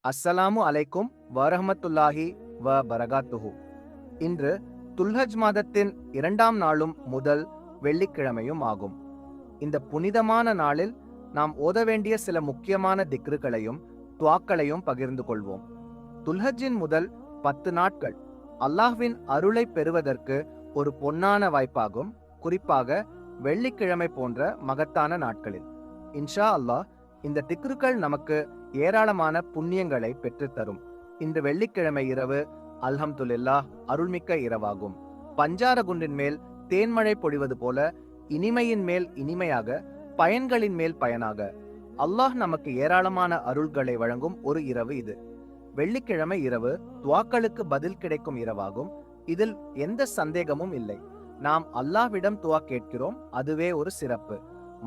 அஸ்ஸலாமு அலைக்கும் வரஹ்மத்துல்லாஹி வ பரகாத்துஹு. இன்று துல்ஹஜ் மாதத்தின் 2ஆம் நாளும் முதல் வெள்ளிக்கிழமையும் ஆகும். இந்த புனிதமான நாளில் நாம் ஓத வேண்டிய சில முக்கியமான திக்ருகளையும் துஆக்களையும் பகிர்ந்து கொள்வோம். துல்ஹஜ்ஜின் முதல் 10 நாட்கள் அல்லாஹ்வின் அருளை பெறுவதற்கு ஒரு பொன்னான வாய்ப்பாகும், குறிப்பாக வெள்ளிக்கிழமை போன்ற மகத்தான நாட்களில். இன்ஷா அல்லாஹ் இந்த திக்ருக்கள் நமக்கு ஏராளமான புண்ணியங்களை பெற்றுத்தரும். இன்று வெள்ளிக்கிழமை இரவு அல்ஹம்துலில்லாஹ் அருள்மிக்க இரவாகும். பஞ்சார குன்றின் மேல் தேன்மழை பொழிவது போல இனிமையின் மேல் இனிமையாக, பயன்களின் மேல் பயனாக அல்லாஹ் நமக்கு ஏராளமான அருள்களை வழங்கும் ஒரு இரவு இது. வெள்ளிக்கிழமை இரவு துஆக்களுக்கு பதில் கிடைக்கும் இரவாகும். இதில் எந்த சந்தேகமும் இல்லை. நாம் அல்லாஹ்விடம் துஆ கேட்கிறோம், அதுவே ஒரு சிறப்பு.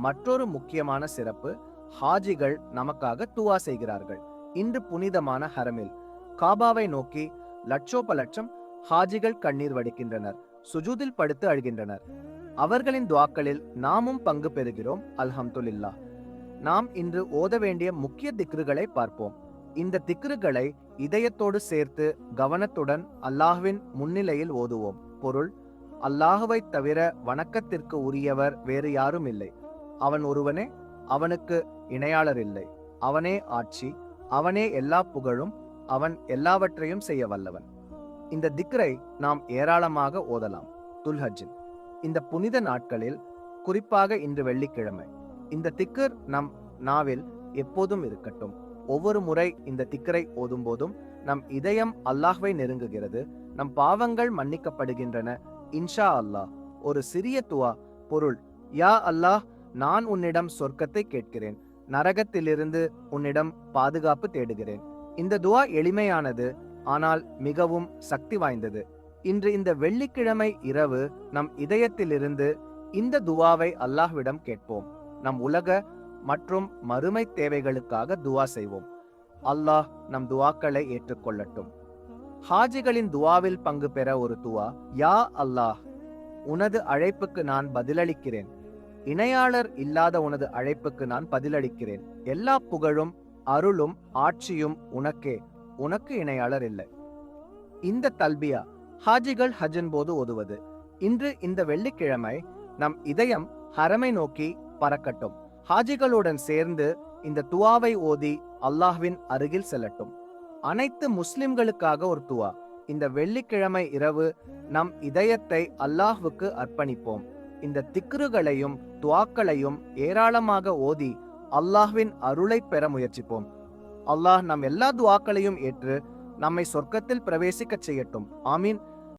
மற்றொரு முக்கியமான சிறப்பு, ஹாஜிகள் நமக்காக துஆ செய்கிறார்கள். இன்று புனிதமான ஹரமில் காபாவை நோக்கி லட்சோப லட்சம் ஹாஜிகள் கண்ணீர் வடிக்கின்றனர், சுஜூதில் படுத்து அழுகின்றனர். அவர்களின் துஆக்களில் நாமும் பங்கு பெறுகிறோம். அல்ஹம்துலில்லாஹ். நாம் இன்று ஓத வேண்டிய முக்கிய திக்ருகளை பார்ப்போம். இந்த திக்ருகளை இதயத்தோடு சேர்த்து கவனத்துடன் அல்லாஹ்வின் முன்னிலையில் ஓதுவோம். பொருள்: அல்லாஹுவை தவிர வணக்கத்திற்கு உரியவர் வேறு யாரும் இல்லை. அவன் ஒருவனே, அவனுக்கு இணையாளர் இல்லை. அவனே ஆட்சி, அவனே எல்லா புகழும், அவன் எல்லாவற்றையும் செய்ய வல்லவன். இந்த திக்ரை நாம் ஏராளமாக ஓதலாம். துல்ஹஜ்ஜின் இந்த புனித நாட்களில், குறிப்பாக இன்று வெள்ளிக்கிழமை, இந்த திக்ர் நம் நாவில் எப்போதும் இருக்கட்டும். ஒவ்வொரு முறை இந்த திக்ரை ஓதும் போதும் நம் இதயம் அல்லாஹ்வை நெருங்குகிறது, நம் பாவங்கள் மன்னிக்கப்படுகின்றன. இன்ஷா அல்லாஹ். ஒரு சிறிய துஆ. பொருள்: யா அல்லாஹ், நான் உன்னிடம் சொர்க்கத்தை கேட்கிறேன், நரகத்திலிருந்து உன்னிடம் பாதுகாப்பு தேடுகிறேன். இந்த துஆ எளிமையானது, ஆனால் மிகவும் சக்தி வாய்ந்தது. இன்று இந்த வெள்ளிக்கிழமை இரவு நம் இதயத்திலிருந்து இந்த துஆவை அல்லாஹ்விடம் கேட்போம். நம் உலக மற்றும் மறுமை தேவைகளுக்காக துஆ செய்வோம். அல்லாஹ் நம் துஆக்களை ஏற்றுக்கொள்ளட்டும். ஹாஜிகளின் துஆவில் பங்கு பெற ஒரு துஆ. யா அல்லாஹ், உனது அழைப்புக்கு நான் பதிலளிக்கிறேன். இணையாளர் இல்லாத உனது அழைப்புக்கு நான் பதிலளிக்கிறேன். எல்லா புகழும், அருளும், ஆட்சியும் உனக்கே, உனக்கு இணையாளர் இல்லை. இந்த தல்பியா ஹாஜிகள் ஹஜ்ஜின் போது ஓதுவது. இன்று இந்த வெள்ளிக்கிழமை நம் இதயம் ஹரமை நோக்கி பறக்கட்டும். ஹாஜிகளுடன் சேர்ந்து இந்த துஆவை ஓதி அல்லாஹ்வின் அருகில் செல்லட்டும். அனைத்து முஸ்லிம்களுக்காக ஒரு துஆ. இந்த வெள்ளிக்கிழமை இரவு நம் இதயத்தை அல்லாஹ்வுக்கு அர்ப்பணிப்போம். இந்த திக்ருகளையும் துஆக்களையும் ஏராளமாக ஓதி அல்லாஹ்வின் அருளை பெற முயற்சிப்போம். அல்லாஹ் நம் எல்லா துஆக்களையும் ஏற்று நம்மை சொர்க்கத்தில் பிரவேசிக்க செய்யட்டும். ஆமீன்.